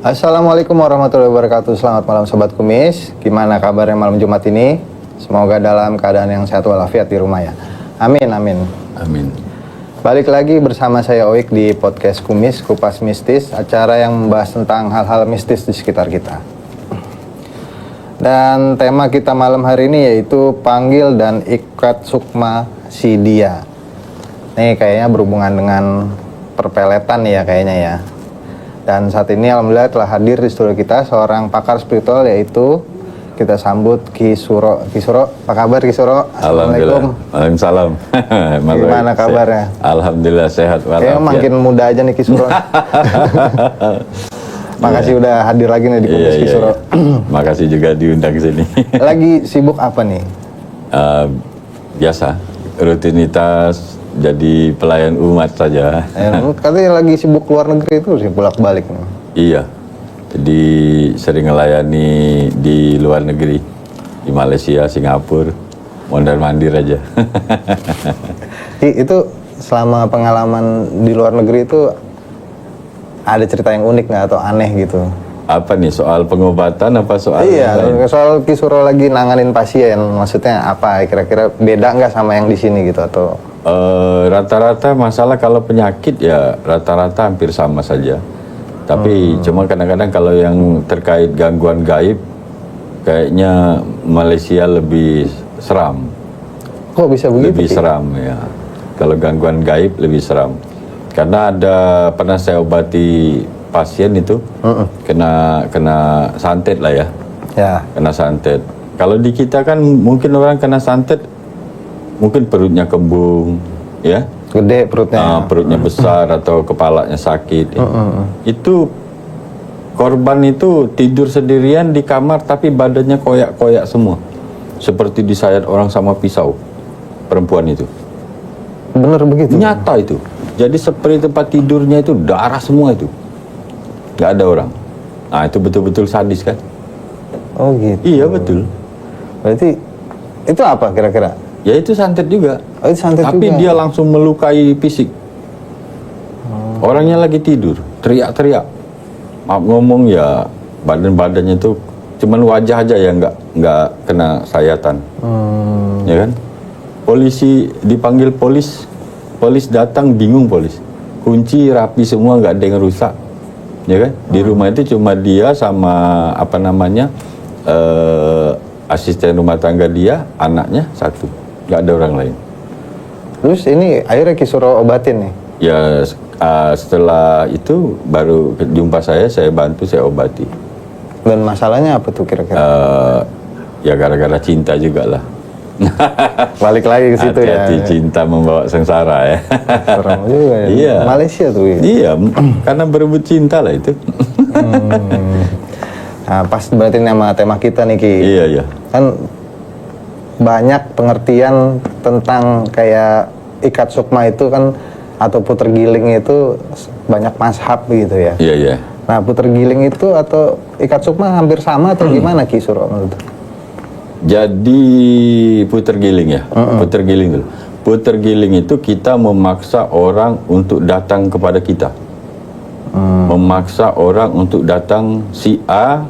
Assalamualaikum warahmatullahi wabarakatuh. Selamat malam Sobat Kumis. Gimana kabarnya malam Jumat ini? Semoga dalam keadaan yang sehat walafiat di rumah ya. Amin, amin. Amin. Balik lagi bersama saya Oik di podcast Kumis, Kupas Mistis, acara yang membahas tentang hal-hal mistis di sekitar kita. Dan tema kita malam hari ini yaitu panggil dan ikat sukma si dia. Nih kayaknya berhubungan dengan perpeletan ya kayaknya ya. Dan saat ini alhamdulillah telah hadir di studio kita seorang pakar spiritual yaitu kita sambut Ki Suro. Ki Suro, apa kabar Ki Suro? Assalamualaikum. Waalaikumsalam. Gimana kabarnya? Alhamdulillah sehat walafiat. Kayaknya makin muda aja nih Ki Suro. Makasih udah hadir lagi nih di Kumis Ki Suro. Makasih juga diundang ke sini. Lagi sibuk apa nih? Biasa, rutinitas jadi pelayan umat saja. Katanya lagi sibuk keluar negeri itu sih bolak-balik nih. Iya, jadi sering melayani di luar negeri, di Malaysia, Singapura, mondar-mandir aja. Itu selama pengalaman di luar negeri itu ada cerita yang unik nggak atau aneh gitu? Apa nih, soal pengobatan apa soal? Iya, soal Ki Suro lagi nanganin pasien, maksudnya apa? Kira-kira beda nggak sama yang di sini gitu atau? Rata-rata masalah kalau penyakit ya rata-rata hampir sama saja. Tapi cuma kadang-kadang kalau yang terkait gangguan gaib kayaknya Malaysia lebih seram. Kok bisa begitu? Lebih seram ya. Kalau gangguan gaib lebih seram. Karena pernah saya obati pasien itu kena santet lah ya. Ya. Kena santet. Kalau di kita kan mungkin orang kena santet mungkin perutnya kembung, ya, gede perutnya, perutnya besar atau kepalanya sakit. Itu korban itu tidur sendirian di kamar tapi badannya koyak-koyak semua, seperti disayat orang sama pisau. Perempuan itu. Bener begitu? Nyata itu. Jadi seperti tempat tidurnya itu darah semua itu, nggak ada orang. Nah itu betul-betul sadis kan? Oh gitu. Iya betul. Berarti itu apa kira-kira? Ya itu santet juga. Oh, itu santet tapi juga. Dia langsung melukai fisik. Orangnya lagi tidur, teriak-teriak. Maaf ngomong ya, badan-badannya itu cuman wajah aja yang nggak kena sayatan. Ya kan? Polisi dipanggil polis datang bingung polis. Kunci rapi semua, nggak ada yang rusak. Ya kan? Di rumah itu cuma dia sama asisten rumah tangga dia, anaknya satu. Nggak ada orang lain. Terus ini akhirnya Ki Suro obatin nih? Ya setelah itu baru jumpa saya bantu, saya obati. Dan masalahnya apa tuh kira-kira? Ya gara-gara cinta juga lah. Balik lagi ke situ ya. Hati-hati cinta membawa sengsara ya. Serem juga ya. Iya. Malaysia tuh ya. Iya, karena berebut cinta lah itu. Nah pas berarti nama tema kita nih Ki. Iya. Kan banyak pengertian tentang kayak ikat sukma itu kan atau puter giling itu banyak mazhab gitu ya. Iya. Nah puter giling itu atau ikat sukma hampir sama atau gimana Ki Suro menurut? Jadi puter giling ya. Puter giling dulu. Puter giling itu kita memaksa orang untuk datang kepada kita. Memaksa orang untuk datang si A,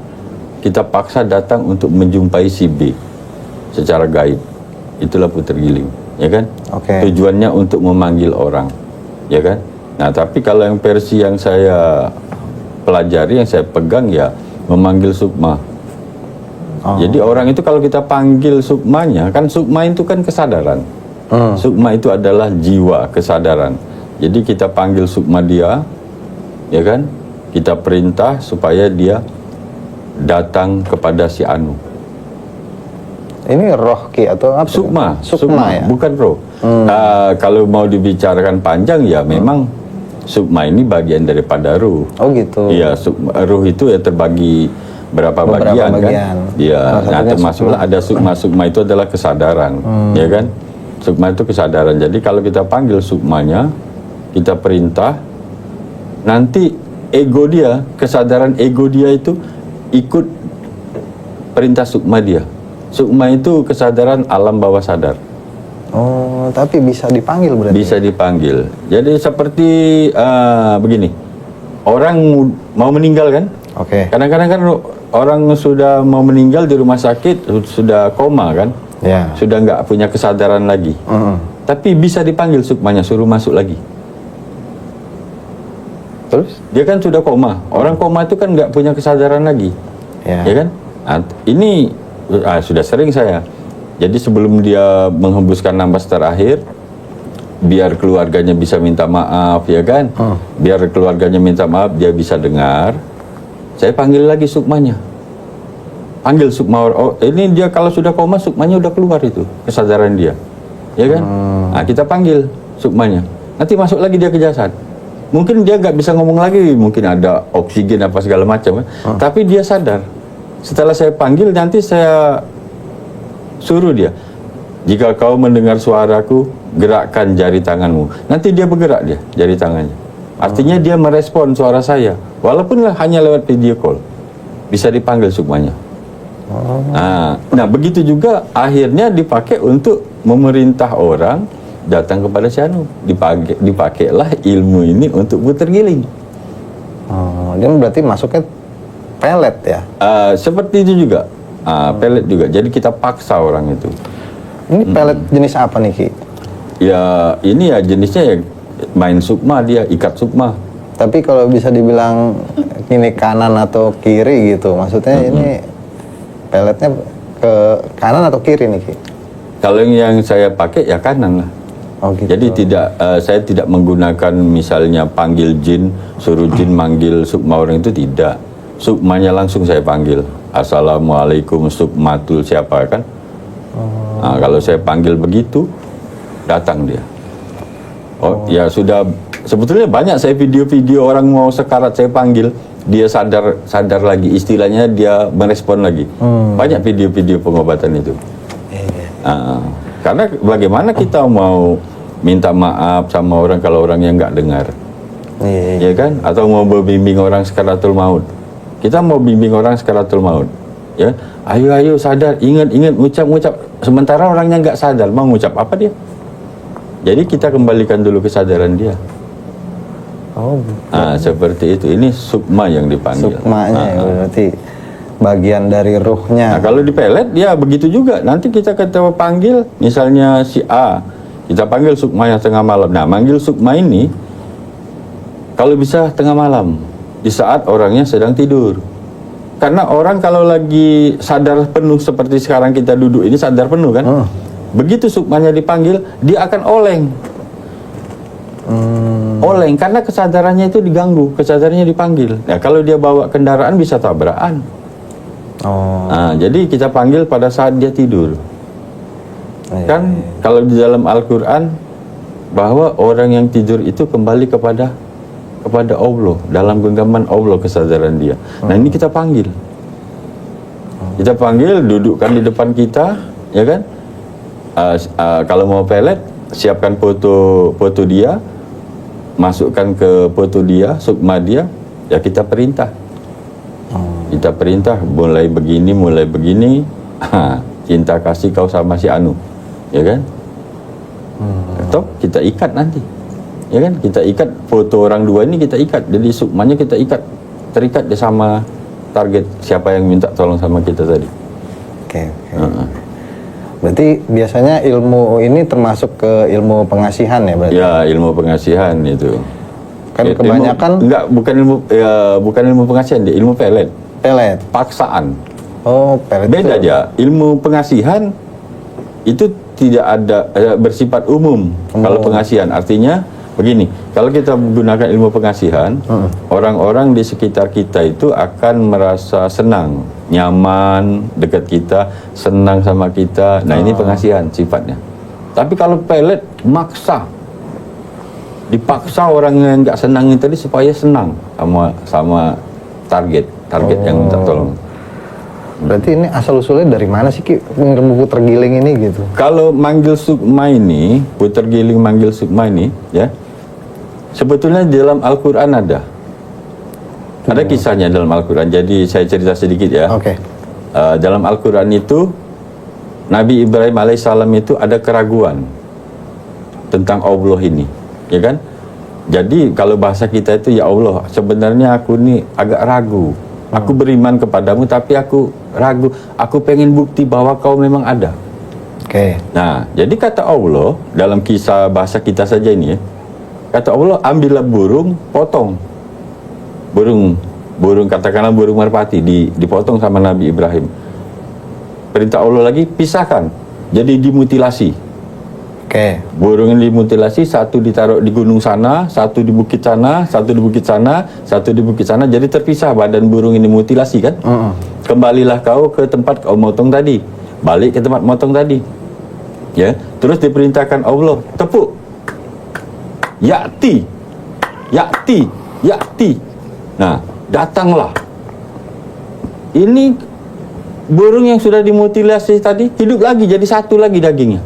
kita paksa datang untuk menjumpai si B secara gaib. Itulah puter giling, ya kan? Okay. Tujuannya untuk memanggil orang, ya kan? Nah, tapi kalau yang versi yang saya pelajari, yang saya pegang ya memanggil sukma. Jadi orang itu kalau kita panggil sukmanya, kan sukma itu kan kesadaran. Sukma itu adalah jiwa, kesadaran. Jadi kita panggil sukma dia, ya kan? Kita perintah supaya dia datang kepada si Anu. Ini roh Ki atau apa? Sukma ya? Bukan roh. Kalau mau dibicarakan panjang ya memang sukma ini bagian daripada ruh. Oh gitu. Iya, ruh itu ya terbagi beberapa bagian kan. Iya, nah termasuklah ada sukma itu adalah kesadaran, ya kan? Sukma itu kesadaran. Jadi kalau kita panggil sukmanya, kita perintah, nanti ego dia, kesadaran ego dia itu ikut perintah sukma dia. Sukma itu kesadaran alam bawah sadar. Oh, tapi bisa dipanggil berarti? Bisa dipanggil. Jadi seperti begini, orang mau meninggal kan? Oke. Kadang-kadang kan orang sudah mau meninggal di rumah sakit, sudah koma kan, Ya. sudah nggak punya kesadaran lagi. Tapi bisa dipanggil sukmanya, suruh masuk lagi. Terus? Dia kan sudah koma. Orang koma itu kan nggak punya kesadaran lagi, Ya. ya kan? Nah, ini sudah sering saya. Jadi sebelum dia menghembuskan nafas terakhir, biar keluarganya bisa minta maaf, ya kan? Biar keluarganya minta maaf, dia bisa dengar. Saya panggil lagi sukmanya. Panggil sukma. Oh, ini dia kalau sudah koma, sukmanya udah keluar itu kesadaran dia, ya kan? Nah, kita panggil sukmanya. Nanti masuk lagi dia ke jasad. Mungkin dia nggak bisa ngomong lagi, mungkin ada oksigen apa segala macam, kan? Tapi dia sadar. Setelah saya panggil, nanti saya suruh dia, jika kau mendengar suaraku, gerakkan jari tanganmu. Nanti dia bergerak dia, jari tangannya. Artinya dia merespon suara saya, walaupun hanya lewat video call, bisa dipanggil sukmanya. Nah, begitu juga akhirnya dipakai untuk memerintah orang datang kepada si Anu. Dipakailah ilmu ini untuk putar giling. Dia berarti masuknya pelet ya? Seperti itu juga, pelet juga. Jadi kita paksa orang itu. Ini pelet jenis apa nih Ki? Ya ini ya jenisnya ya main sukma, dia ikat sukma. Tapi kalau bisa dibilang ini kanan atau kiri gitu, maksudnya ini peletnya ke kanan atau kiri nih Ki? Kalau yang saya pakai ya kanan lah. Oh gitu. Jadi saya tidak menggunakan misalnya panggil jin, suruh jin manggil sukma orang itu, tidak. Sukmanya langsung saya panggil. Assalamualaikum sukmatul siapa kan? Nah, kalau saya panggil begitu, datang dia. Ya sudah, sebetulnya banyak saya video-video orang mau sekarat saya panggil, dia sadar lagi, istilahnya dia merespon lagi. Banyak video-video pengobatan itu. Karena bagaimana kita mau minta maaf sama orang kalau orang yang nggak dengar, ya kan? Atau mau membimbing orang sakaratul maut. Kita mau bimbing orang sakaratul maut, ya. Ayo sadar, ingat, ngucap. Sementara orangnya nggak sadar, mau ngucap apa dia? Jadi kita kembalikan dulu kesadaran dia. Seperti itu. Ini sukma yang dipanggil. Sukmanya ya, berarti bagian dari ruhnya. Nah, kalau di pelet dia begitu juga. Nanti kita panggil misalnya si A, kita panggil sukmanya tengah malam. Nah, manggil sukma ini kalau bisa tengah malam, di saat orangnya sedang tidur. Karena orang kalau lagi sadar penuh seperti sekarang kita duduk ini sadar penuh kan? Begitu sukmanya dipanggil, dia akan oleng. Oleng karena kesadarannya itu diganggu, kesadarannya dipanggil. Nah, kalau dia bawa kendaraan bisa tabrakan. Nah, jadi kita panggil pada saat dia tidur. Kan kalau di dalam Al-Quran bahwa orang yang tidur itu kembali kepada Allah, dalam genggaman Allah kesadaran dia. Nah, ini kita panggil. Kita panggil, dudukkan di depan kita, ya kan? Kalau mau pelet, siapkan foto dia, masukkan ke foto dia, sukma dia, ya kita perintah. Kita perintah mulai begini, cinta kasih kau sama si Anu, ya kan? Atau kita ikat nanti, ya kan? Kita ikat foto orang dua ini, kita ikat. Jadi sukmanya kita ikat, terikat dia sama target siapa yang minta tolong sama kita tadi. Oke. Berarti biasanya ilmu ini termasuk ke ilmu pengasihan ya berarti? Ya, ilmu pengasihan itu. Kan kebanyakan bukan ilmu pengasihan, dia ilmu pelet. Pelet. Paksaan. Pelet. Beda aja. Ilmu pengasihan itu tidak ada bersifat umum. Kalau pengasihan artinya begini, kalau kita menggunakan ilmu pengasihan, orang-orang di sekitar kita itu akan merasa senang, nyaman dekat kita, senang sama kita. Nah, ini pengasihan sifatnya. Tapi kalau pelet maksa, dipaksa orang yang nggak senang ini tadi supaya senang sama target yang minta tolong. Berarti ini asal usulnya dari mana sih Ki? Buku tergiling ini gitu. Kalau manggil sukma ini, putar giling manggil sukma ini, ya, sebetulnya di dalam Al-Quran ada kisahnya dalam Al-Quran. Jadi saya cerita sedikit ya. Oke. Dalam Al-Quran itu Nabi Ibrahim alaihissalam itu ada keraguan tentang Allah ini, ya kan? Jadi kalau bahasa kita itu, ya Allah, sebenarnya aku ini agak ragu Aku beriman kepadamu, tapi aku ragu. Aku pengen bukti bahwa kau memang ada. Oke. Nah, jadi kata Allah dalam kisah bahasa kita saja ini ya, kata Allah, ambillah burung, potong. Burung katakanlah burung merpati dipotong sama Nabi Ibrahim. Perintah Allah lagi, pisahkan. Jadi dimutilasi. Oke. Burung yang dimutilasi, satu ditaruh di gunung sana, satu di bukit sana, satu di bukit sana, satu di bukit sana. Jadi terpisah badan burung ini mutilasi kan. Kembalilah kau ke tempat kau motong tadi. Balik ke tempat motong tadi. Ya, terus diperintahkan Allah, tepuk. Yakti. Nah, datanglah. Ini burung yang sudah dimutilasi tadi hidup lagi, jadi satu lagi dagingnya.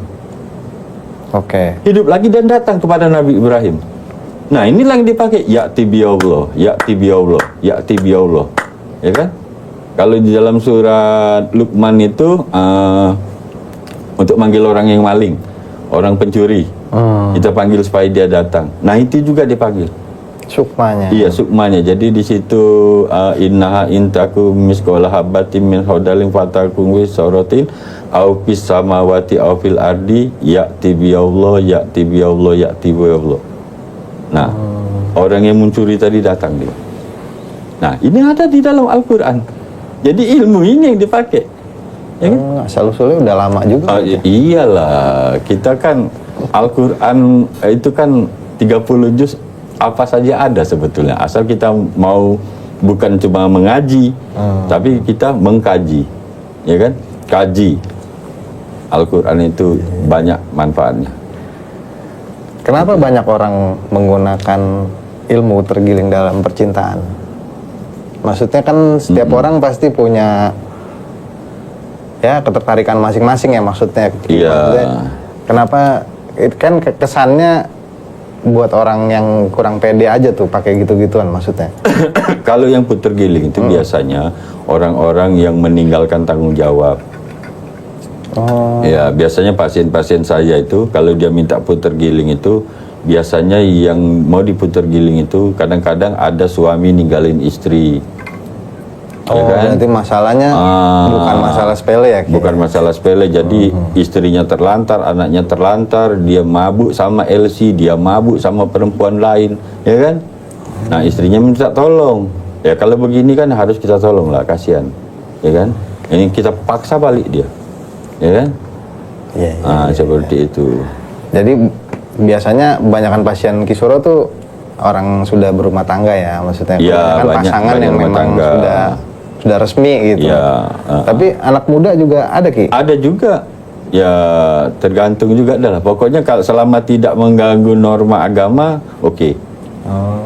Oke. Hidup lagi dan datang kepada Nabi Ibrahim. Nah, inilah yang dipakai, ya'ti bi Allah. Ya kan? Kalau di dalam surat Luqman itu untuk manggil orang yang maling, orang pencuri, kita panggil supaya dia datang. Nah, itu juga dipanggil Sukmanya. iya, sukmanya. Jadi di situ innaha intaku misqala habatin min khardalin fatakun fi saratin au fis samawati au fil ardi ya'ti bi Allah. Nah, orang yang mencuri tadi datang dia. Nah, ini ada di dalam Al-Qur'an. Jadi ilmu ini yang dipakai. Ya kan? Asal-usulnya udah lama juga. Iyalah, kita kan Al-Qur'an itu kan 30 juz, apa saja ada sebetulnya, asal kita mau bukan cuma mengaji, tapi kita mengkaji, ya kan? Kaji Al-Quran itu banyak manfaatnya. Kenapa banyak orang menggunakan ilmu tergiling dalam percintaan? Maksudnya kan setiap orang pasti punya ya ketertarikan masing-masing ya, maksudnya. Iya. Maksudnya, kenapa kan kesannya buat orang yang kurang pede aja tuh pakai gitu-gituan maksudnya. Kalau yang puter giling itu biasanya orang-orang yang meninggalkan tanggung jawab. Ya, biasanya pasien-pasien saya itu kalau dia minta puter giling itu biasanya yang mau diputer giling itu kadang-kadang ada suami ninggalin istri. Oh, ya kan? Berarti masalahnya bukan masalah sepele ya? Bukan masalah sepele, jadi istrinya terlantar, anaknya terlantar, dia mabuk sama LC, dia mabuk sama perempuan lain, ya kan? Nah, istrinya minta tolong. Ya kalau begini kan harus kita tolong lah, kasihan, ya kan? Ini kita paksa balik dia, ya kan? Iya. Seperti itu. Jadi biasanya kebanyakan pasien Kisuro tuh orang sudah berumah tangga ya, maksudnya Ya, kan pasangan yang memang sudah resmi gitu. Ya, tapi anak muda juga ada Ki? Ada juga. Ya tergantung juga dah. Pokoknya kalau selama tidak mengganggu norma agama, oke.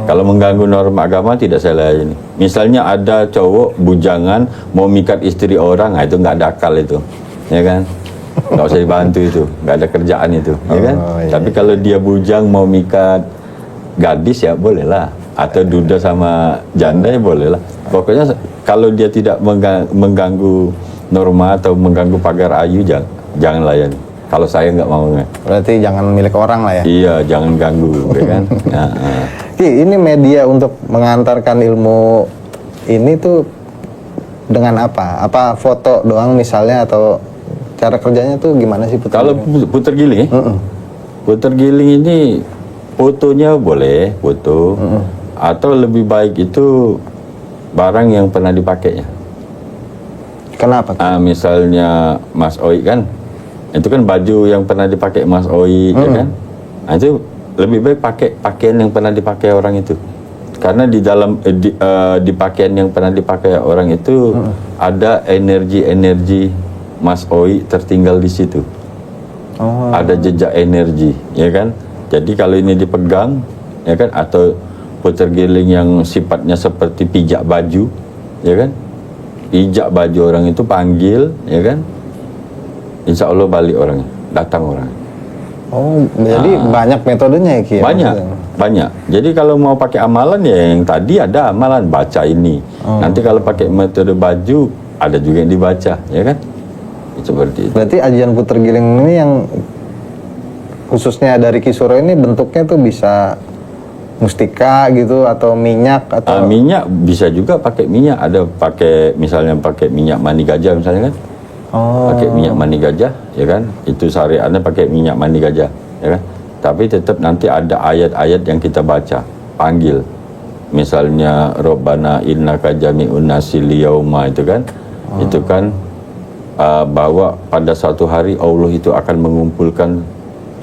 Kalau mengganggu norma agama tidak saya layani. Misalnya ada cowok bujangan mau mikat istri orang, itu nggak ada akal itu, ya kan? Nggak usah dibantu itu, nggak ada kerjaan itu, ya kan? Iya. Tapi kalau dia bujang mau mikat gadis ya boleh lah, atau duda sama janda ya boleh lah. Pokoknya kalau dia tidak mengganggu norma atau mengganggu pagar ayu, jangan layani. Kalau saya nggak mau. Berarti jangan milik orang lah ya? Iya, jangan ganggu, ya kan? Ki, ini media untuk mengantarkan ilmu ini tuh dengan apa? Apa foto doang misalnya, atau cara kerjanya tuh gimana sih? Kalau puter giling, puter giling ini fotonya boleh, foto, atau lebih baik itu barang yang pernah dipakainya. Kenapa? Misalnya Mas Oi kan, itu kan baju yang pernah dipakai Mas Oi, ya kan? Nah, itu lebih baik pakai pakaian yang pernah dipakai orang itu, karena di dalam di pakaian yang pernah dipakai orang itu ada energi Mas Oi tertinggal di situ. Ada jejak energi, ya kan? Jadi kalau ini dipegang, ya kan, atau puter giling yang sifatnya seperti pijak baju, ya kan? Pijak baju orang itu panggil, ya kan? Insya Allah balik orangnya, datang orang. Oh, jadi banyak metodenya ya Ki? Banyak. Jadi kalau mau pakai amalan ya yang tadi ada amalan baca ini. Nanti kalau pakai metode baju ada juga yang dibaca, ya kan? Seperti itu. Berarti ajian puter giling ini yang khususnya dari Kisuro ini bentuknya tuh bisa mustika gitu atau minyak atau Minyak bisa juga pakai minyak, ada pakai misalnya pakai minyak mani gajah misalnya kan, pakai minyak mani gajah, ya kan, itu syariatnya pakai minyak mani gajah, ya kan. Tapi tetap nanti ada ayat-ayat yang kita baca, panggil, misalnya Rabbana innaka jami'un nasi liyauma itu kan, itu kan bahwa pada suatu hari Allah itu akan mengumpulkan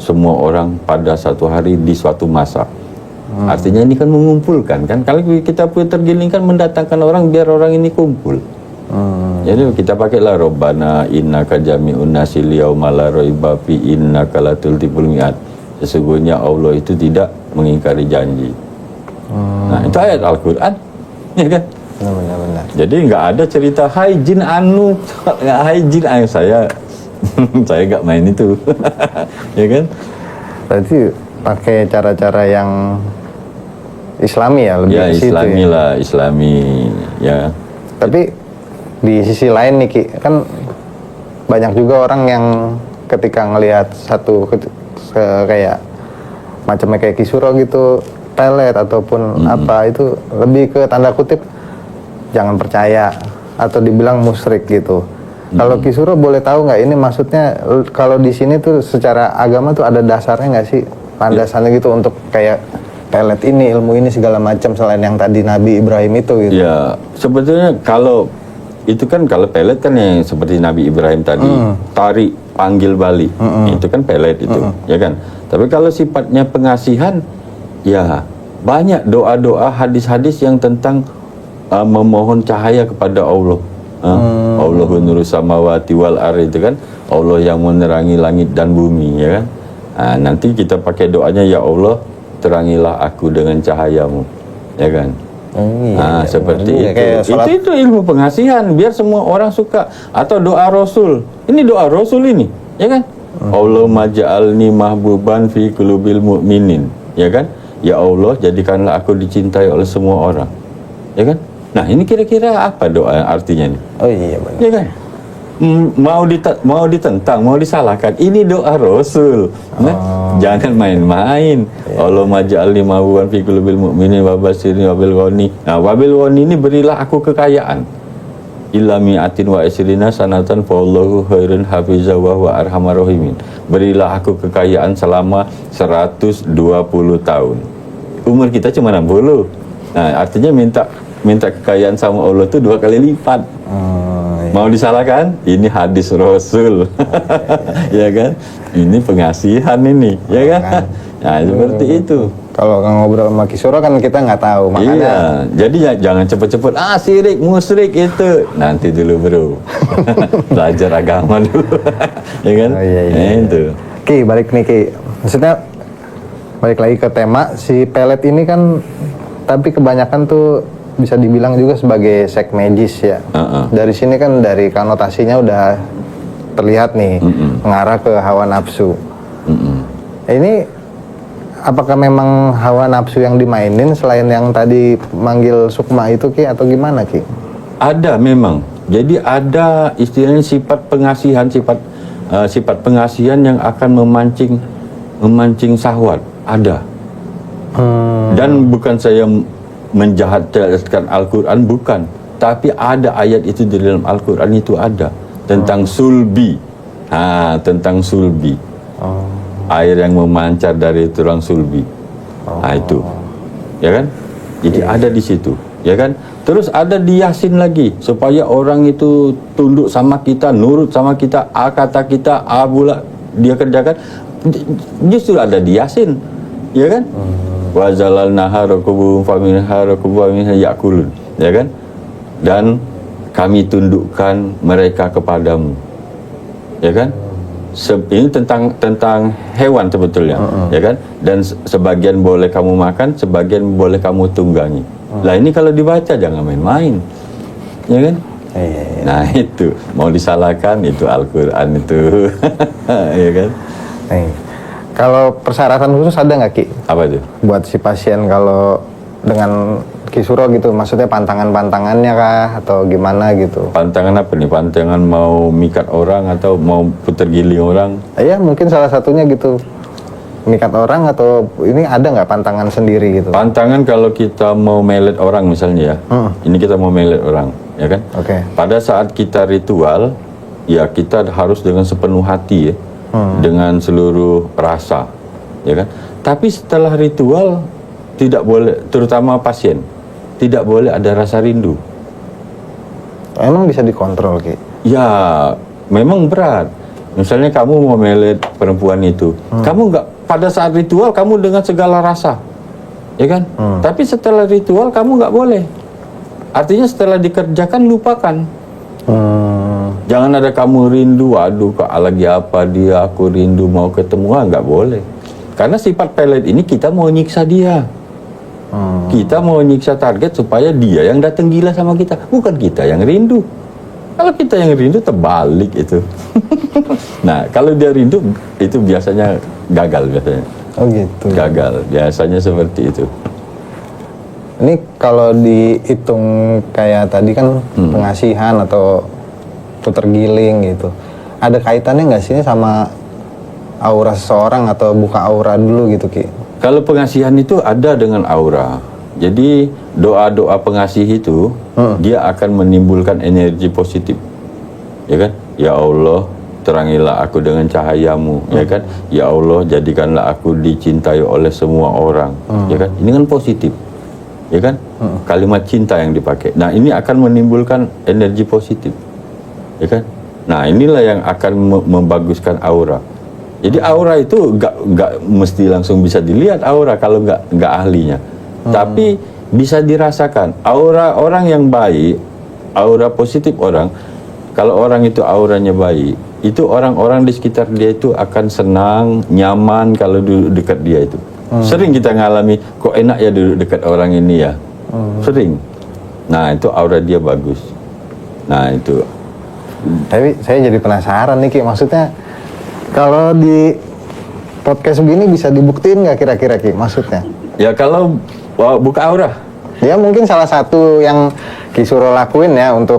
semua orang pada satu hari di suatu masa. Artinya ini kan mengumpulkan kan. Kalau kita tergiling kan mendatangkan orang biar orang ini kumpul. Jadi kita pakailah Rabbana innaka jami'un nasi liyauma la raiba fi innaka latultiful mi'ad. Sesungguhnya Allah itu tidak mengingkari janji. Nah, itu ayat Al-Qur'an. Ya kan? benar-benar. Jadi nggak ada cerita hai jin anu, hai jin anu saya nggak main itu. Ya kan? Berarti pakai cara-cara yang Islami ya, lebih Ya ke situ Islami ya. lah, Islami ya. Tapi di sisi lain nih Ki, kan banyak juga orang yang ketika ngelihat satu kayak macamnya kayak Kisuro gitu, pelet ataupun apa, itu lebih ke tanda kutip jangan percaya atau dibilang musyrik gitu. Kalau Kisuro boleh tahu nggak ini maksudnya kalau di sini tuh secara agama tuh ada dasarnya nggak sih, landasannya gitu untuk kayak pelet ini, ilmu ini segala macam selain yang tadi Nabi Ibrahim itu gitu. Ya, sebetulnya kalau itu kan kalau pelet kan yang seperti Nabi Ibrahim tadi, tarik, panggil balik, itu kan pelet itu, ya kan. Tapi kalau sifatnya pengasihan, ya banyak doa-doa, hadis-hadis yang tentang memohon cahaya kepada Allah. Allahu nuru samawati wal ardh, itu kan Allah yang menerangi langit dan bumi, ya kan. Nanti kita pakai doanya, ya Allah terangilah aku dengan cahayamu, ya kan. Seperti itu. Itu ilmu pengasihan biar semua orang suka. Atau doa Rasul. Ini doa Rasul ini, ya kan? Allahumma ja'alni mahbuban fi qulubil mu'minin, ya kan? Ya Allah, jadikanlah aku dicintai oleh semua orang. Ya kan? Nah, ini kira-kira apa doa artinya nih? Oh iya benar. Ya kan? Mau ditentang, mau disalahkan. Ini doa Rasul. Nah, jangan main-main. Allah maj'alni mahbuban fi qulubil mu'minin wa basyirni wabil ghani. Nah, wabil ghani ini berilah aku kekayaan. Illa mi'atin wa isrina sanatan fa Allahu khairun hafiza wa huwa arhamar rahimin. Berilah aku kekayaan selama 120 tahun. Umur kita cuma 60. Nah, artinya minta kekayaan sama Allah itu 2 kali lipat. Mau disalahkan? Ini hadis Rasul. Ya kan? Ini pengasihan ini, ya kan? Nah, seperti itu. Kalau ngobrol sama Kisuro kan kita nggak tahu, makanya Iya, jadi jangan cepet-cepet sirik, musyrik itu. Nanti dulu bro. Belajar agama dulu. Ya kan? Iya. Itu. Ki, balik nih Ki. Maksudnya balik lagi ke tema si pelet ini kan, tapi kebanyakan tuh bisa dibilang juga sebagai seks medis ya. Dari sini kan dari konotasinya udah terlihat nih mengarah ke hawa nafsu. Ini apakah memang hawa nafsu yang dimainin selain yang tadi manggil sukma itu Ki, atau gimana Ki? Ada memang. Jadi ada istilahnya sifat pengasihan, sifat pengasihan yang akan memancing syahwat. Ada. Dan bukan saya menjahatkan Al-Quran, bukan, tapi ada ayat itu di dalam Al-Quran itu ada tentang sulbi, tentang sulbi, air yang memancar dari tulang sulbi, itu, ya kan? Jadi ada di situ, ya kan? Terus ada di Yasin lagi supaya orang itu tunduk sama kita, nurut sama kita, kata kita, bula dia kerjakan, justru ada di Yasin, ya kan? Wa zalalnaha rakubuhum faminha rakubuhum yakulun, ya kan? Dan kami tundukkan mereka kepadamu, ya kan? Ini tentang hewan sebetulnya, ya kan? Dan sebagian boleh kamu makan, sebagian boleh kamu tunggangi. Lah ini kalau dibaca jangan main-main, ya kan? Nah itu mau disalahkan itu Al-Quran itu, ya kan? Kalau persyaratan khusus ada nggak Ki? Apa itu? Buat si pasien kalau dengan Kisuro gitu, maksudnya pantangan-pantangannya kah atau gimana gitu? Pantangan apa nih? Pantangan mau mikat orang atau mau puter giling orang? Ya mungkin salah satunya gitu. mikat orang atau ini ada nggak pantangan sendiri gitu? Pantangan kalau kita mau melet orang misalnya ya, ini kita mau melet orang, ya kan? Oke. Pada saat kita ritual, ya kita harus dengan sepenuh hati ya, dengan seluruh rasa, ya kan? Tapi setelah ritual tidak boleh, terutama pasien, tidak boleh ada rasa rindu. Emang bisa dikontrol Ki? Ya, memang berat. Misalnya kamu mau melet perempuan itu, kamu nggak pada saat ritual kamu dengan segala rasa, ya kan? Tapi setelah ritual kamu nggak boleh. Artinya setelah dikerjakan lupakan. Jangan ada kamu rindu, aduh kok lagi apa dia, aku rindu mau ketemu, nggak boleh. Karena sifat pelet ini kita mau nyiksa dia. Kita mau nyiksa target supaya dia yang datang gila sama kita, bukan kita yang rindu. Kalau kita yang rindu terbalik itu. Nah, kalau dia rindu itu biasanya gagal biasanya. Oh gitu. Gagal, biasanya seperti itu. Ini kalau dihitung kayak tadi kan pengasihan atau puter giling gitu, ada kaitannya nggak sih ini sama aura seseorang atau buka aura dulu gitu Ki? Kalau pengasihan itu ada dengan aura. Jadi doa-doa pengasih itu dia akan menimbulkan energi positif, ya kan? Ya Allah, terangilah aku dengan cahayamu, ya kan? Ya Allah, jadikanlah aku dicintai oleh semua orang, ya kan? Ini kan positif, ya kan? Kalimat cinta yang dipakai. Nah, ini akan menimbulkan energi positif, ya kan? Nah, inilah yang akan membaguskan aura. Jadi aura itu nggak mesti langsung bisa dilihat aura kalau nggak ahlinya, tapi bisa dirasakan. Aura orang yang baik, aura positif orang, kalau orang itu auranya baik, itu orang-orang di sekitar dia itu akan senang, nyaman kalau duduk dekat dia itu. Sering kita ngalami, kok enak ya duduk dekat orang ini ya, sering. Nah itu aura dia bagus. Nah itu. Tapi saya jadi penasaran nih Ki, maksudnya kalau di podcast begini bisa dibuktiin nggak kira-kira Ki maksudnya? Ya kalau buka aura. Ya mungkin salah satu yang Ki Suro lakuin ya untuk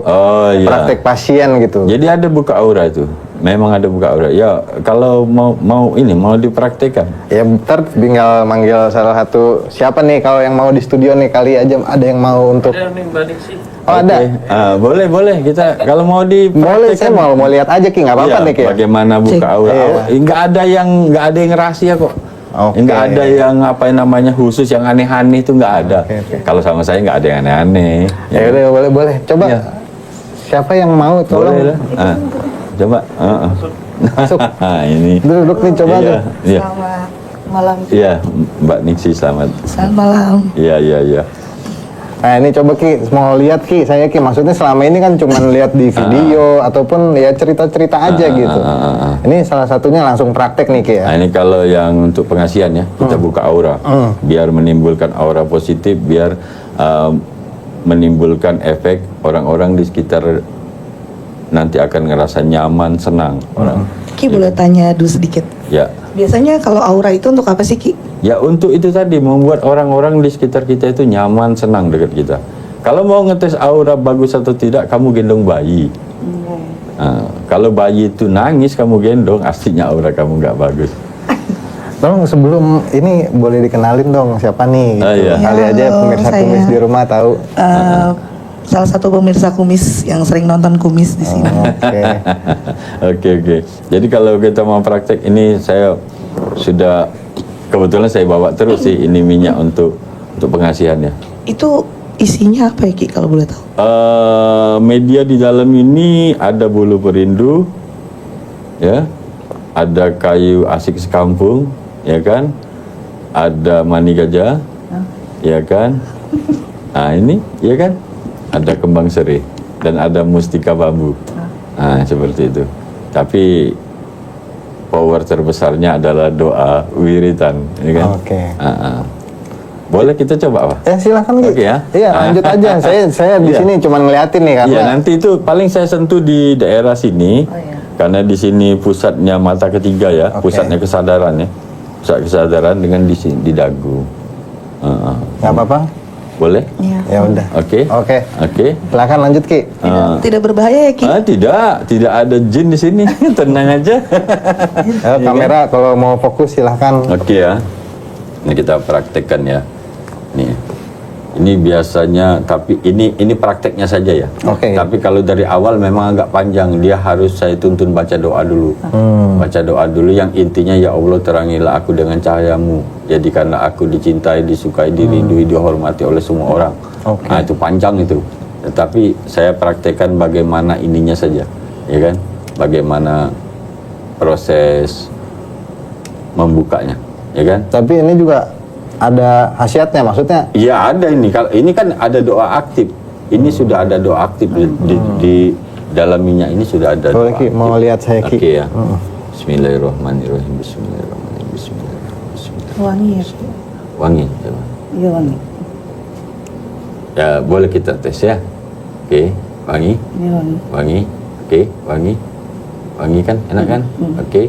praktek pasien gitu. Jadi ada buka aura itu. Memang ada buka aura. Ya kalau mau dipraktekkan. Ya ntar tinggal manggil salah satu siapa nih kalau yang mau di studio nih kali aja ada yang mau untuk. Oh ada. Boleh kita kalau mau boleh saya mau lihat aja Ki nggak apa-apa nih Ki. Bagaimana buka aura? Nggak ada yang rahasia kok. Nggak ada yang khusus yang aneh-aneh itu nggak ada. Kalau sama saya nggak ada yang aneh-aneh. Ya udah boleh. Coba siapa yang mau tolong? Boleh lah. Coba. Masuk. Ini. Duduk nih coba tuh. Selamat malam. Iya Mbak Nixi selamat. Selamat malam. Iya. Nah ini coba Ki, mau lihat Ki, saya Ki, maksudnya selama ini kan cuma lihat di video ataupun ya cerita-cerita aja gitu. Ini salah satunya langsung praktek nih Ki ya. Nah ini kalau yang untuk pengasihan ya, kita buka aura, biar menimbulkan aura positif, biar menimbulkan efek orang-orang di sekitar nanti akan ngerasa nyaman, senang orang. Ki boleh tanya dulu sedikit? Ya. Biasanya kalau aura itu untuk apa sih Ki? Ya untuk itu tadi, membuat orang-orang di sekitar kita itu nyaman, senang dekat kita. Kalau mau ngetes aura bagus atau tidak, kamu gendong bayi. Nah, kalau bayi itu nangis, kamu gendong, aslinya aura kamu nggak bagus. Tolong sebelum ini boleh dikenalin dong siapa nih? Gitu. Iya. Kali aja pemirsa kumis di rumah tahu. Salah satu pemirsa kumis yang sering nonton kumis di sini. Oke. Jadi kalau kita mau praktek ini, saya sudah kebetulan saya bawa terus sih ini minyak untuk pengasihannya. Itu isinya apa ya Ki kalau boleh tahu? Media di dalam ini ada bulu perindu, ya, ada kayu asik sekampung, ya kan, ada mani gajah, ya kan, nah ini, ya kan. Ada kembang seri dan ada mustika bambu. Nah, seperti itu. Tapi power terbesarnya adalah doa wiritan, ya kan? Boleh kita coba, Pak? Silakan. Oke ya. Iya, lanjut aja. Saya di sini cuma ngeliatin nih kan. Iya, nanti itu paling saya sentuh di daerah sini. Karena di sini pusatnya mata ketiga ya, pusatnya kesadaran ya. Pusat kesadaran dengan di sini di dagu. Nggak apa-apa. Boleh? Iya. Ya udah. Oke. Oke. Oke. Silakan lanjut Ki. Tidak berbahaya ya Ki? Tidak ada jin di sini. Tenang aja. Kamera kalau mau fokus silahkan. Oke ya. Ini kita praktekkan ya. Nih. Ini biasanya, tapi ini prakteknya saja ya. Oke. Tapi kalau dari awal memang agak panjang, dia harus saya tuntun baca doa dulu. Baca doa dulu yang intinya, ya Allah terangilah aku dengan cahayamu. Jadikanlah aku dicintai, disukai, dirindui, dihormati oleh semua orang. Oke. Nah itu panjang itu. Tetapi saya praktekkan bagaimana ininya saja, ya kan? Bagaimana proses membukanya, ya kan? Tapi ini juga ada khasiatnya, maksudnya Iya ada ini. Kalau ini kan ada doa aktif. Ini sudah ada doa aktif di dalam minyak ini sudah ada. boleh doa Ki, mau aktif. lihat saya Ki. Oke ya. Bismillahirrahmanirrahim. Bismillahirrahmanirrahim. Bismillahirrahmanirrahim. Wangi ya Ki? Wangi. Coba. Iya wangi. Ya boleh kita tes ya. Oke, wangi, Iya wangi. wangi. Oke, wangi. Wangi kan, enak kan? Oke,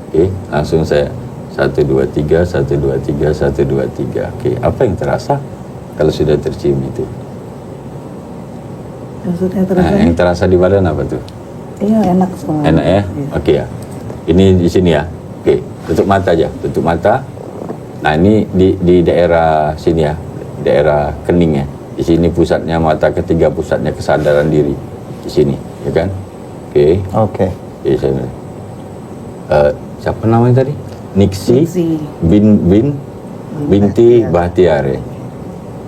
oke. Langsung saya 1 2 3 1 2 3 1 2 3. Oke, apa yang terasa kalau sudah tercium itu? Maksudnya terus Nah, yang terasa di badan apa tuh? iya enak soalnya. Enak ya? Iya. Oke ya. Ini di sini ya. Oke, tutup mata aja, tutup mata. Nah, ini di daerah sini ya. Daerah kening ya. Di sini pusatnya mata ketiga, pusatnya kesadaran diri. Di sini, ya kan? Oke. Oke. Oke, saya siapa namanya tadi? Niksi Niksi. binti Bahtiare.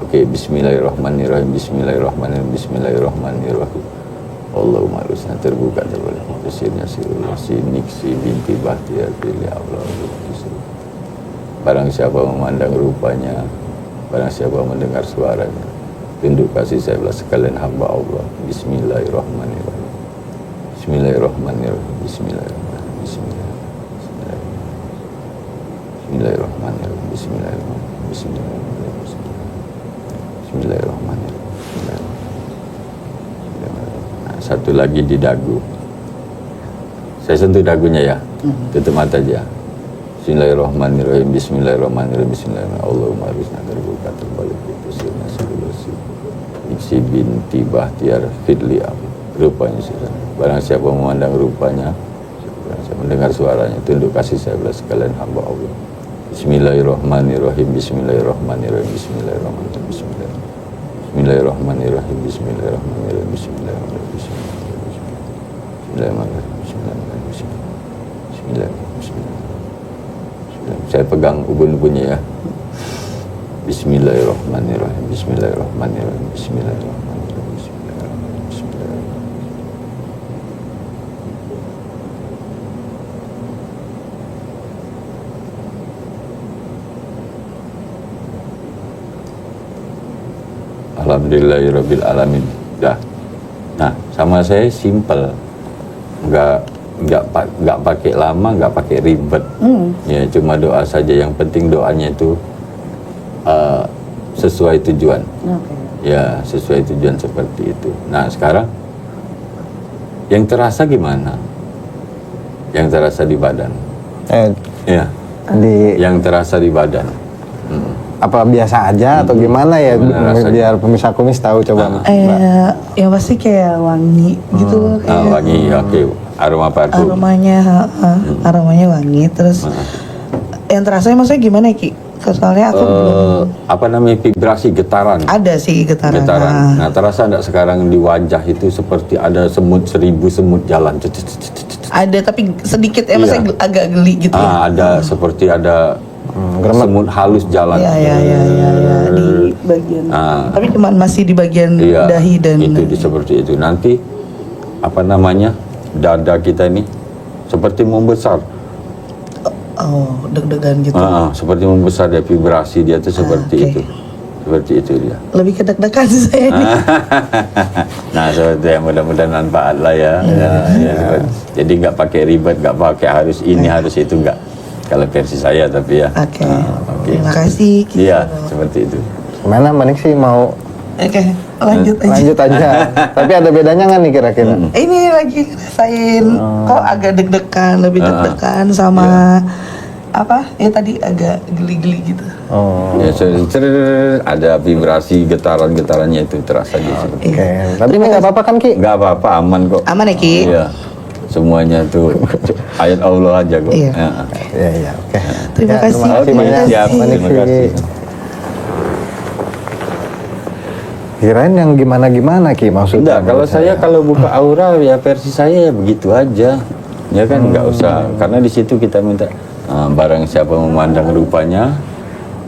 Oke, bismillahirrahmanirrahim. Bismillahirrahmanirrahim. Bismillahirrahmanirrahim. Allahumma rusna terbuka terboleh sirnya sirullah si Niksi binti Bahtiar pilih Allah. Barang siapa memandang rupanya, barang siapa mendengar suaranya, tunduk kasih saya belah sekalian hamba Allah. Bismillahirrahmanirrahim. Bismillahirrahmanirrahim. Bismillahirrahmanirrahim. Bismillahirrahmanirrahim. Bismillahirrahmanirrahim. Bismillahirrahmanirrahim. Bismillahirrahmanirrahim. Nah, satu lagi di dagu. Saya sentuh dagunya ya. Tutup mata aja. Bismillahirrahmanirrahim. Bismillahirrahmanirrahim. Bismillahirrahmanirrahim. Allahumma harusnya terbuka terbalik itu sirna sirulasi. Iksi binti Bahtiar Fidli rupanya sirna. Barang siapa memandang rupanya, barang siapa mendengar suaranya, tunduk kasih saya belah sekalian hamba Allah. Bismillahirrahmanirrahim. Bismillahirrahmanirrahim. Bismillahirrahmanirrahim. Bismillahirrahmanirrahim. Bismillahirrahmanirrahim. Bismillahirrahmanirrahim. Bismillahirrahmanirrahim. Bismillahirrahmanirrahim. Saya pegang ubun-ubunnya ya. Bismillahirrahmanirrahim. Bismillahirrahmanirrahim. Bismillahirrahmanirrahim. Bismillahirrahmanirrahim. Bismillahirrahmanirrahim. Alhamdulillahirabbil alamin. Dah. Nah, sama saya simple. Nggak pakai lama, nggak pakai ribet. Ya, cuma doa saja. Yang penting doanya itu sesuai tujuan. Oke. Ya, sesuai tujuan seperti itu. Nah, sekarang yang terasa gimana? Yang terasa di badan. Ya, Di yang terasa di badan. apa biasa aja atau gimana ya, Gimana rasanya? biar pemirsa kumis tahu coba Mbak. Ya pasti kayak wangi gitu. Ah, Kayak wangi, oke. Aroma parfum. aromanya wangi. Terus yang terasa maksudnya gimana ya Ki? Soalnya aku belum Apa namanya, vibrasi getaran. ada sih getaran. Nah, Nah, terasa enggak sekarang di wajah itu seperti ada semut, 1000 semut jalan. ada tapi sedikit ya, Iya. maksudnya agak geli gitu ya. Ada seperti ada semut halus jalan. Iya di bagian. Ah. Tapi cuman masih di bagian Iya, dahi dan seperti itu. Nanti apa namanya, dada kita ini seperti membesar. deg-degan gitu. Seperti membesar, dia vibrasi dia tuh seperti oke. itu. Seperti itu dia. Lebih ke deg-degan sih saya ini. Nah, seperti yang mudah-mudahan manfaat lah ya. Jadi nggak pakai ribet, nggak pakai harus ini harus itu, nggak. Kalau versi saya tapi ya. Oke. Oke. Terima kasih. Ki. Iya, seperti itu. Mana Mbak Niksi mau Oke, lanjut aja. lanjut aja. Tapi ada bedanya nggak nih kira-kira? Ini lagi ngerasain kok agak deg-degan, lebih deg-degan sama apa ya tadi agak geli-geli gitu. Oh. Ya, ada vibrasi getaran-getarannya itu terasa di situ. Oke, tapi ini nggak apa-apa kan Ki? Nggak apa-apa, aman kok. Aman ya Ki? Iya, semuanya tuh ayat Allah aja kok. Iya. Ya. Iya, oke. Terima kasih. Terima kasih Terima banyak. kasih. Siap, terima kasih. Kirain yang gimana-gimana Ki maksudnya? Enggak, kalau saya kalau buka aura ya versi saya ya begitu aja. Ya kan nggak usah, karena di situ kita minta barang siapa memandang rupanya,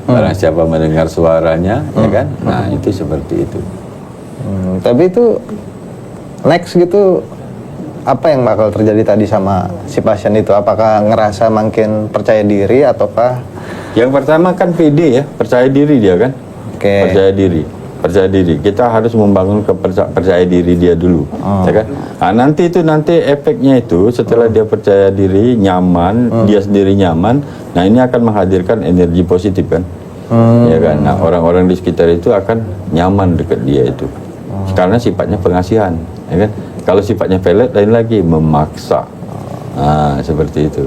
barang siapa mendengar suaranya, ya kan? Nah, itu seperti itu. Tapi itu next gitu apa yang bakal terjadi tadi sama si pasien itu? Apakah ngerasa makin percaya diri ataukah? Yang pertama kan PD ya, percaya diri dia kan? Oke. Percaya diri. Kita harus membangun percaya diri dia dulu, ya kan? Nah, nanti efeknya itu setelah dia percaya diri, nyaman, dia sendiri nyaman. Nah, ini akan menghadirkan energi positif kan, ya kan? Nah, orang-orang di sekitar itu akan nyaman dekat dia itu, karena sifatnya pengasihan, ya kan? Kalau sifatnya pelet lain lagi, memaksa. Nah, seperti itu.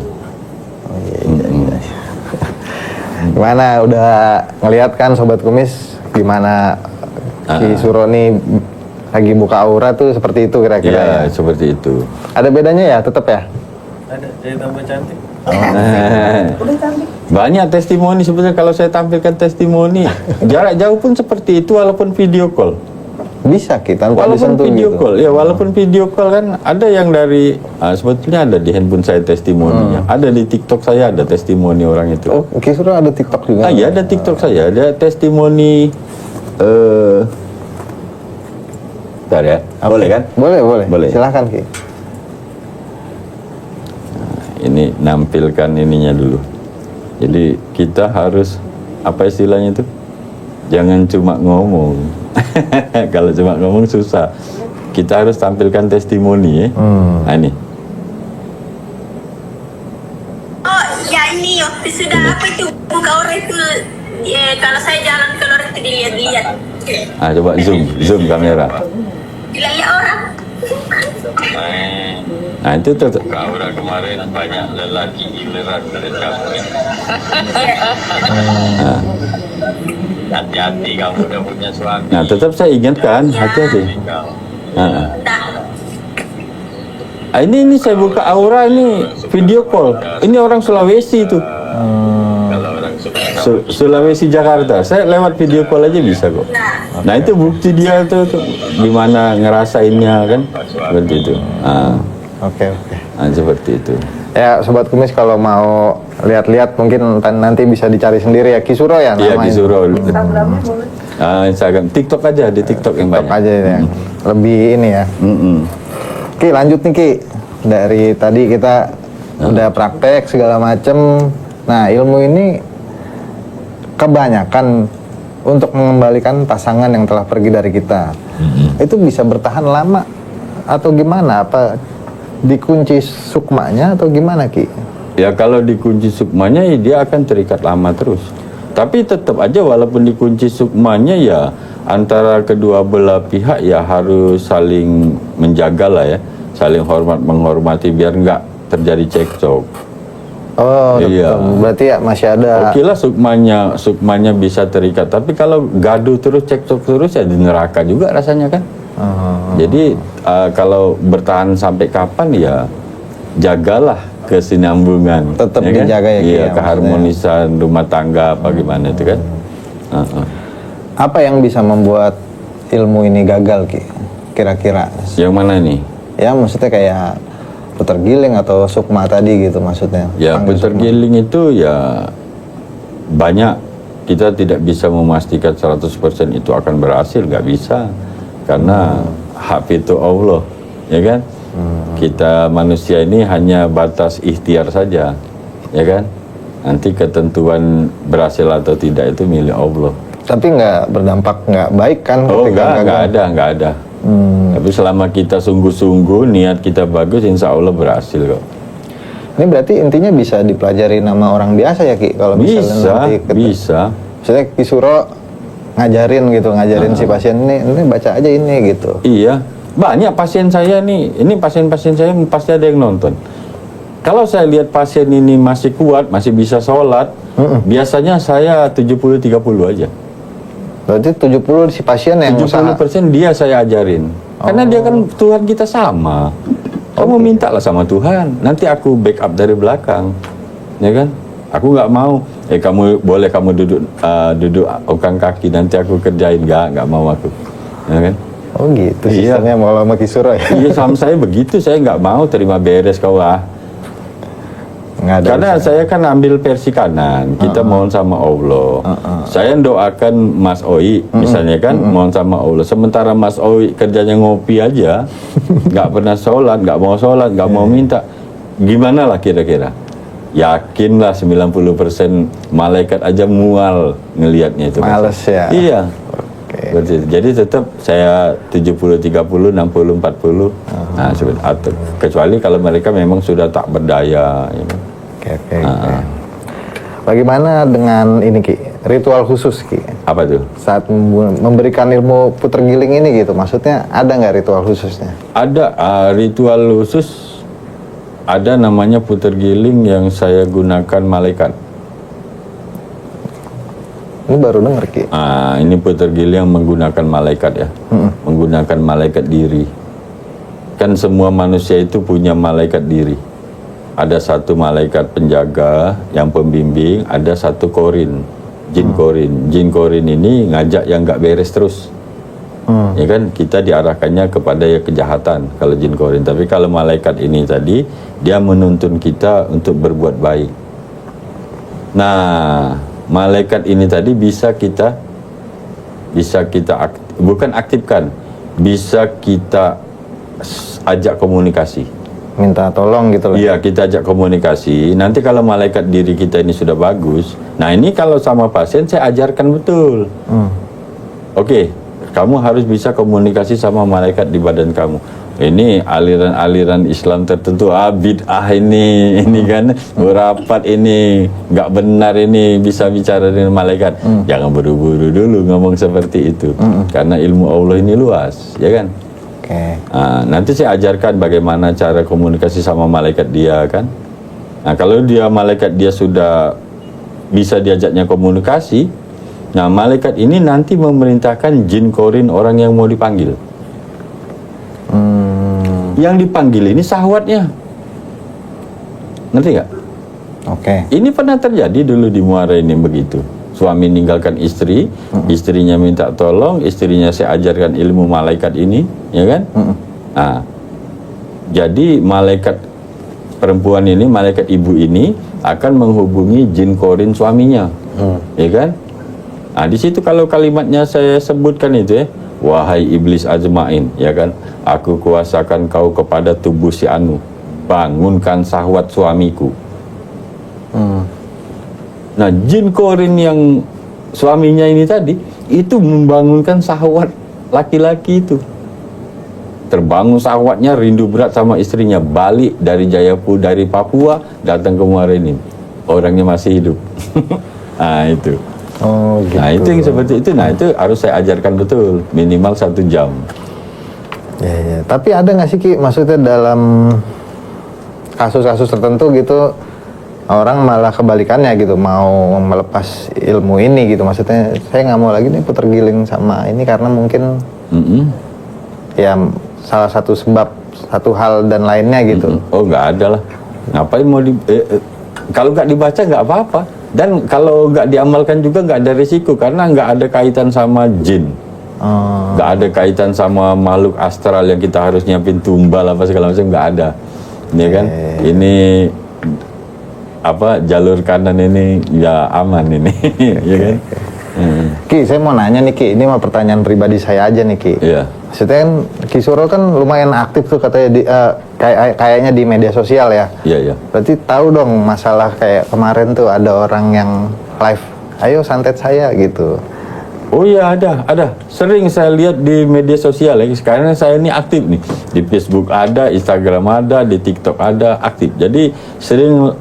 Iya. Gimana udah ngeliat kan Sobat Kumis gimana Ki Suro nih lagi buka aura tuh seperti itu kira-kira ya? Ya, seperti itu. Ada bedanya ya tetap ya? Ada, jadi tambah cantik. Udah cantik. Banyak testimoni sebenarnya kalau saya tampilkan testimoni. Jarak jauh pun seperti itu walaupun video call. Bisa Ki tanpa Walaupun disentuh video gitu. call, ya walaupun video call kan ada yang dari sebetulnya ada di handphone saya testimoninya, ada di TikTok saya ada testimoni orang itu. Oh, Ki Suro ada TikTok juga? Iya ada TikTok saya, ada testimoni. Bentar ya, boleh kan? Boleh. Silakan Ki. Ini nampilkan ininya dulu. Jadi kita harus apa istilahnya itu? Jangan cuma ngomong. Kalau cuma ngomong susah. Kita harus tampilkan testimoni ya. Nah ini. Oh, ya ini waktu sudah apa itu buka orang itu kalau saya jalan keluar itu dilihat-lihat. Ah coba zoom kamera. Dilihat orang. Nah itu tuh. Aura kemarin banyak lelaki giliran dari kamu. Hati-hati kamu udah punya suami. Nah tetap saya ingatkan hati-hati. Nah. Ini saya buka aura ini video call. Ini orang Sulawesi itu. Sulawesi Jakarta. Saya lewat video call aja bisa kok. Nah itu bukti dia tuh gimana ngerasainnya kan seperti itu. Oke. Nah, seperti itu. Ya Sobat Kumis kalau mau lihat-lihat mungkin nanti bisa dicari sendiri ya Ki Suro ya namanya. Iya Ki Suro. Instagramnya boleh. Instagram, TikTok aja di TikTok yang TikTok banyak. aja ya. Lebih ini ya. Ki lanjut nih Ki. Dari tadi kita udah praktek segala macem. Nah ilmu ini kebanyakan untuk mengembalikan pasangan yang telah pergi dari kita. Itu bisa bertahan lama atau gimana? Apa dikunci sukmanya atau gimana Ki? Ya kalau dikunci sukmanya ya dia akan terikat lama terus. Tapi tetap aja walaupun dikunci sukmanya ya antara kedua belah pihak ya harus saling menjaga lah ya, saling menghormati biar nggak terjadi cekcok. Oh, iya. Berarti ya masih ada. Oke lah sukmanya bisa terikat. Tapi kalau gaduh terus cekcok terus ya di neraka juga rasanya kan. Jadi kalau bertahan sampai kapan ya jagalah kesinambungan. Tetap ya kan? dijaga ya Ki, Iya, ya, keharmonisan rumah tangga apa gimana itu kan. Apa yang bisa membuat ilmu ini gagal Ki? Kira-kira? Yang mana nih? Ya maksudnya kayak putar giling atau sukma tadi gitu maksudnya. Ya Panggil putar sukma. giling itu ya banyak, kita tidak bisa memastikan 100% itu akan berhasil, nggak bisa karena hak itu Allah, ya kan? Kita manusia ini hanya batas ikhtiar saja, ya kan? Nanti ketentuan berhasil atau tidak itu milik Allah. Tapi nggak berdampak nggak baik kan? Oh ketika gagal? nggak ada. Tapi selama kita sungguh-sungguh, niat kita bagus, insya Allah berhasil kok. Ini berarti intinya bisa dipelajari nama orang biasa ya Ki? Kalau misalnya nanti Bisa. Misalnya Ki Suro ngajarin gitu, ngajarin si pasien ini baca aja ini gitu. Iya, banyak pasien saya nih, ini pasien-pasien saya pasti ada yang nonton. Kalau saya lihat pasien ini masih kuat, masih bisa sholat, biasanya saya 70-30 aja. Berarti 70 si pasien yang usaha. 70% dia saya ajarin. Karena dia kan Tuhan kita sama. Kamu mintalah sama Tuhan, nanti aku backup dari belakang. Ya kan? Aku nggak mau, kamu boleh kamu duduk ongkang kaki, nanti aku kerjain. Nggak mau aku. Ya kan? Oh gitu Iya. sistemnya mau lama Kisuro ya. Iya, sama saya begitu, saya nggak mau terima beres kau Nggak ada Karena usaha. saya kan ambil versi kanan, kita mohon sama Allah. Saya doakan Mas Oi, misalnya kan, mohon sama Allah. Sementara Mas Oi kerjanya ngopi aja, nggak pernah sholat, nggak mau sholat, nggak mau minta. Gimana lah kira-kira? Yakinlah 90% malaikat aja mual ngelihatnya itu. Males ya. Iya. Oke. Seperti itu. Jadi tetap saya 70-30, 60-40. Nah, atau kecuali kalau mereka memang sudah tak berdaya. Ya. Oke. Bagaimana dengan ini Ki? Ritual khusus Ki? Apa tuh? Saat memberikan ilmu puter giling ini gitu, maksudnya ada nggak ritual khususnya? Ada ritual khusus, ada namanya puter giling yang saya gunakan malaikat. Ini baru denger Ki. Ini puter giling yang menggunakan malaikat ya, menggunakan malaikat diri. Kan semua manusia itu punya malaikat diri. Ada satu malaikat penjaga yang pembimbing, ada satu korin, jin korin. Jin korin ini ngajak yang nggak beres terus. Ya kan, kita diarahkannya kepada ya kejahatan kalau jin korin. Tapi kalau malaikat ini tadi, dia menuntun kita untuk berbuat baik. Nah, malaikat ini tadi bisa kita bukan aktifkan, bisa kita ajak komunikasi. Minta tolong gitu loh. Iya, kita ajak komunikasi. Nanti kalau malaikat diri kita ini sudah bagus, nah ini kalau sama pasien saya ajarkan betul. Oke, kamu harus bisa komunikasi sama malaikat di badan kamu. Ini aliran-aliran Islam tertentu, bid'ah ini kan, berapat ini, nggak benar ini, bisa bicara dengan malaikat. Jangan buru-buru dulu ngomong seperti itu, karena ilmu Allah ini luas, ya kan? Oke. Nah, nanti saya ajarkan bagaimana cara komunikasi sama malaikat dia kan. Nah, kalau dia malaikat dia sudah bisa diajaknya komunikasi, nah malaikat ini nanti memerintahkan jin korin orang yang mau dipanggil. Yang dipanggil ini sahwatnya, ngerti nggak? Oke. Ini pernah terjadi dulu di Muara ini begitu. Suami meninggalkan istri, istrinya minta tolong, istrinya saya ajarkan ilmu malaikat ini, ya kan? Nah, jadi malaikat perempuan ini, malaikat ibu ini akan menghubungi jin korin suaminya, ya kan? Nah, di situ kalau kalimatnya saya sebutkan itu ya, wahai iblis ajmain, ya kan? Aku kuasakan kau kepada tubuh si Anu, bangunkan syahwat suamiku. Nah, jin korin yang suaminya ini tadi itu membangunkan syahwat laki-laki itu. Terbangun syahwatnya, rindu berat sama istrinya, balik dari Jayapura, dari Papua datang ke Muara ini. Orangnya masih hidup. Nah, itu. Oh gitu. Nah, itu yang seperti itu. Nah, itu harus saya ajarkan betul, minimal 1 jam. Ya. Tapi ada nggak sih Ki, maksudnya dalam kasus-kasus tertentu gitu, orang malah kebalikannya gitu, mau melepas ilmu ini gitu, maksudnya saya nggak mau lagi nih puter giling sama ini karena mungkin ya salah satu sebab, satu hal dan lainnya gitu. Oh, nggak ada lah. Ngapain mau kalau nggak dibaca nggak apa-apa, dan kalau nggak diamalkan juga nggak ada risiko karena nggak ada kaitan sama jin, nggak ada kaitan sama makhluk astral yang kita harus nyiapin tumbal apa segala macam, nggak ada. Ini kan, ini apa, jalur kanan ini ya aman ini. Ya kan? Ki, saya mau nanya nih Ki, ini mah pertanyaan pribadi saya aja nih Ki. Iya. Maksudnya kan Kisuro kan lumayan aktif tuh katanya di kayaknya di media sosial ya. Iya. Berarti tahu dong masalah kayak kemarin tuh ada orang yang live, ayo santet saya gitu. Oh iya, ada. Sering saya lihat di media sosial ya. Sekarang saya ini aktif nih. Di Facebook ada, Instagram ada, di TikTok ada, aktif. Jadi sering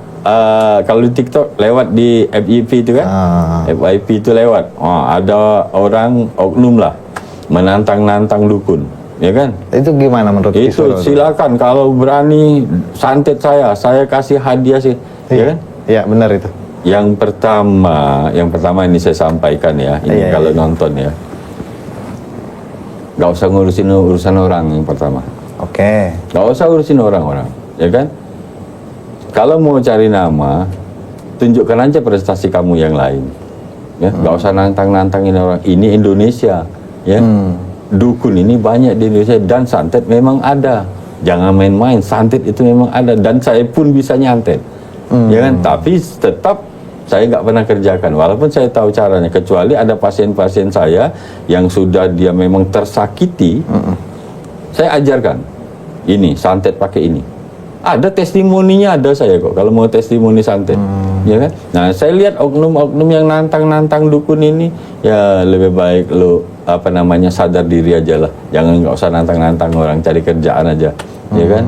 kalau di TikTok lewat di FYP itu kan. FYP itu lewat. Ada orang oknum lah menantang-nantang dukun. ya kan? Itu gimana menurut Ki Itu Suro? silakan kalau berani santet saya kasih hadiah sih, ya kan? Iya, benar itu. Yang pertama ini saya sampaikan ya, ini Iya, kalau iya. nonton ya, nggak usah ngurusin urusan orang yang pertama, Oke. nggak usah urusin orang-orang, ya kan? Kalau mau cari nama, tunjukkan aja prestasi kamu yang lain, ya, nggak usah nantang-nantangin orang. Ini Indonesia, ya, dukun ini banyak di Indonesia dan santet memang ada. Jangan main-main, santet itu memang ada dan saya pun bisa nyantet, ya kan? Tapi tetap saya nggak pernah kerjakan, walaupun saya tahu caranya. Kecuali ada pasien-pasien saya yang sudah dia memang tersakiti, saya ajarkan. Ini santet pakai ini. Ada testimoninya, ada saya kok. Kalau mau testimoni santet, ya kan? Nah, saya lihat oknum-oknum yang nantang-nantang dukun ini, ya lebih baik lo sadar diri aja lah. Jangan nggak usah nantang-nantang orang, cari kerjaan aja, ya kan?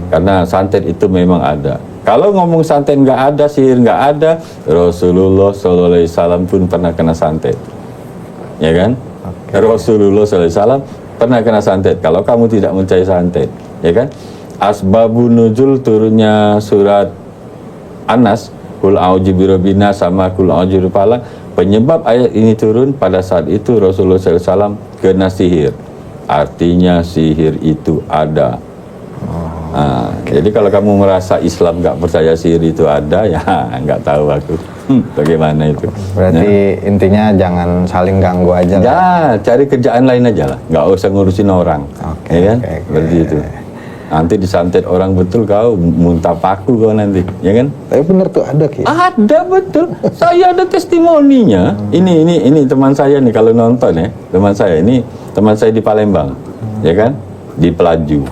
Karena santet itu memang ada. Kalau ngomong santet nggak ada, sihir nggak ada, Rasulullah SAW pun pernah kena santet, ya kan? Rasulullah SAW pernah kena santet. Kalau kamu tidak mencari santet, ya kan? Asbabun nuzul turunnya surat Anas, Kul a'udzu birabbin nas sama Kul a'udzu birabbil falaq. Penyebab ayat ini turun pada saat itu Rasulullah SAW kena sihir. Artinya sihir itu ada. Nah, jadi kalau kamu merasa Islam nggak percaya sihir itu ada, ya nggak tahu aku bagaimana itu. Berarti intinya jangan saling ganggu aja lah. Ya, cari kerjaan lain aja lah, nggak usah ngurusin orang, Oke, ya kan? oke. Seperti itu. Nanti disantet orang betul kau muntah paku kau nanti, ya kan? Tapi bener tuh ada Ki. Ada betul, saya ada testimoninya. Ini teman saya nih kalau nonton ya, teman saya di Palembang, ya kan? Di Pelaju.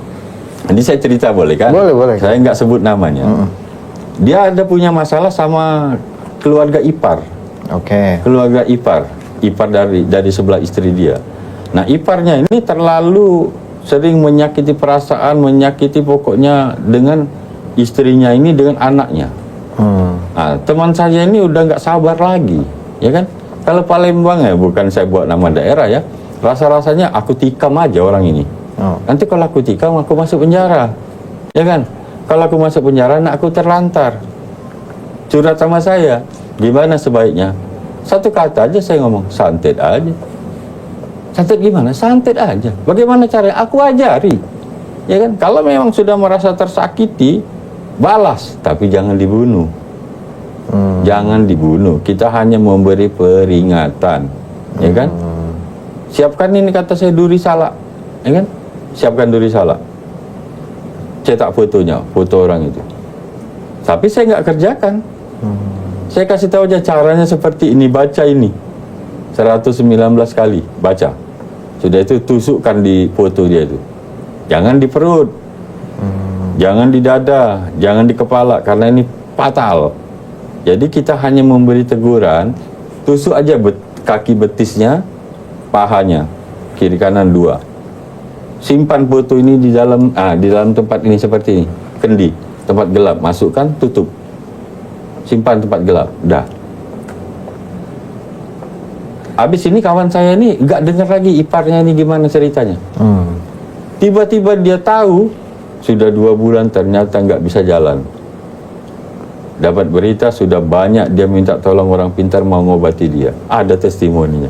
Nanti saya cerita boleh kan? Boleh. Saya nggak sebut namanya. Dia ada punya masalah sama keluarga ipar. Oke. Keluarga ipar dari sebelah istri dia. Nah, iparnya ini terlalu sering menyakiti perasaan, menyakiti pokoknya dengan istrinya ini, dengan anaknya. Nah, teman saya ini udah nggak sabar lagi, ya kan? Kalau Palembang ya, bukan saya buat nama daerah ya, rasa-rasanya aku tikam aja orang ini. Nanti kalau aku tikam, aku masuk penjara, ya kan? Kalau aku masuk penjara, anak aku terlantar. Curhat sama saya, gimana sebaiknya? Satu kata aja saya ngomong, santet aja. Santet gimana? Santet aja. Bagaimana caranya? Aku ajari. Ya kan? Kalau memang sudah merasa tersakiti, balas, tapi jangan dibunuh. Jangan dibunuh. Kita hanya memberi peringatan. Ya kan? Siapkan ini, kata saya, duri salak. Ya kan? Siapkan duri salak. Cetak fotonya, foto orang itu. Tapi saya nggak kerjakan. Saya kasih tahu aja caranya seperti ini, baca ini. 119 kali baca. Sudah itu tusukkan di foto dia itu. Jangan di perut, jangan di dada, jangan di kepala, karena ini fatal. Jadi kita hanya memberi teguran, tusuk aja kaki betisnya, pahanya, kiri kanan 2. Simpan foto ini di dalam tempat ini seperti ini, kendi, tempat gelap, masukkan, tutup. Simpan tempat gelap, dah. Habis ini kawan saya ini nggak dengar lagi iparnya ini gimana ceritanya. Tiba-tiba dia tahu sudah 2 bulan ternyata nggak bisa jalan. Dapat berita sudah banyak dia minta tolong orang pintar mau ngobati dia. Ada testimoninya.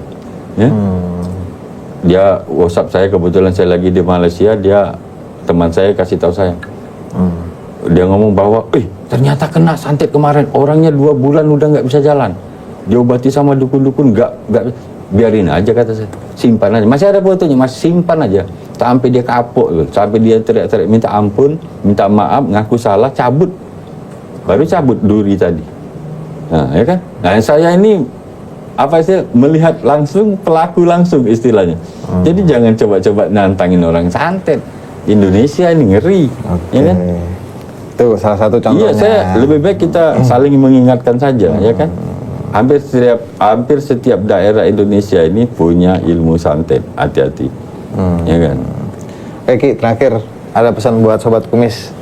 Ya? Dia WhatsApp saya, kebetulan saya lagi di Malaysia, teman saya kasih tahu saya. Dia ngomong bahwa, ternyata kena santet kemarin, orangnya 2 bulan udah nggak bisa jalan. Diobati sama dukun-dukun, nggak, biarin aja, kata saya, simpan aja. Masih ada fotonya, masih simpan aja. Sampai dia kapok, sampai dia teriak-teriak minta ampun, minta maaf, ngaku salah, cabut. Baru cabut duri tadi. Nah, ya kan? Nah, saya ini melihat langsung, pelaku langsung istilahnya. Jadi jangan coba-coba nantangin orang santet. Indonesia ini ngeri, ya kan? Itu salah satu contohnya. Iya, saya lebih baik kita saling mengingatkan saja, ya kan? Hampir setiap daerah Indonesia ini punya ilmu santet. Hati-hati, ya kan? Ki, terakhir ada pesan buat sobat kumis.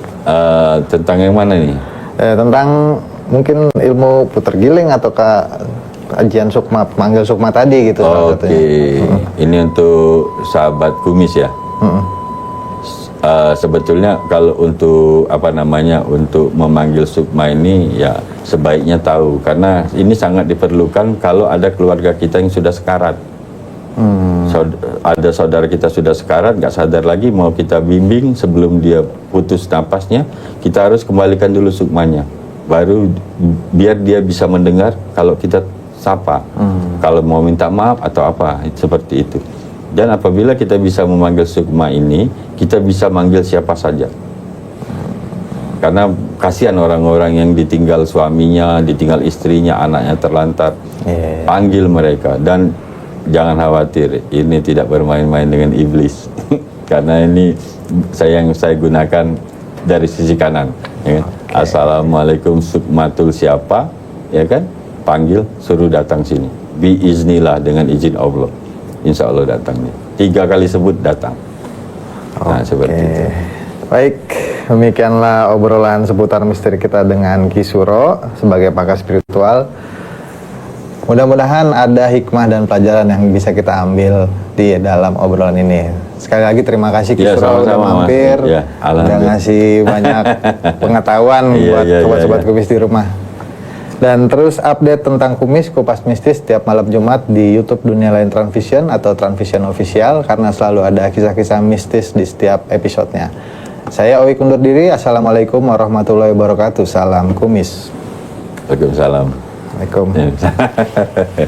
Tentang yang mana nih? Tentang mungkin ilmu puter giling atau kajian sukma, manggil sukma tadi gitu. Oke. Ini untuk sahabat kumis ya. Sebetulnya kalau untuk apa namanya untuk memanggil sukma ini ya sebaiknya tahu, karena ini sangat diperlukan kalau ada keluarga kita yang sudah sekarat. Ada saudara kita sudah sekarat, nggak sadar lagi, mau kita bimbing sebelum dia putus napasnya, kita harus kembalikan dulu sukmanya, baru biar dia bisa mendengar kalau kita sapa, kalau mau minta maaf atau apa, seperti itu. Dan apabila kita bisa memanggil sukma ini, kita bisa manggil siapa saja. Karena kasihan orang-orang yang ditinggal suaminya, ditinggal istrinya, anaknya terlantar. Panggil mereka, dan jangan khawatir, ini tidak bermain-main dengan iblis. Karena ini yang saya gunakan dari sisi kanan, ya kan? Assalamualaikum sukmatul siapa, ya kan? Panggil, suruh datang sini. Biiznillah, dengan izin Allah. Insya Allah datang nih. 3 kali sebut datang. Nah, seperti itu. Baik, demikianlah obrolan seputar misteri kita dengan Ki Suro sebagai pakar spiritual. Mudah-mudahan ada hikmah dan pelajaran yang bisa kita ambil di dalam obrolan ini. Sekali lagi terima kasih Ki Ya, Suro udah sama-sama, mampir, Mas. Ya, udah alhamdulillah. ngasih banyak pengetahuan buat sobat-sobat kumis di rumah. Dan terus update tentang kumis Kupas Mistis setiap malam Jumat di YouTube Dunia Lain Transvision atau Transvision Official, karena selalu ada kisah-kisah mistis di setiap episodenya. Saya Owi undur diri. Assalamualaikum warahmatullahi wabarakatuh. Salam kumis. Waalaikumsalam. Waalaikumsalam. Ya.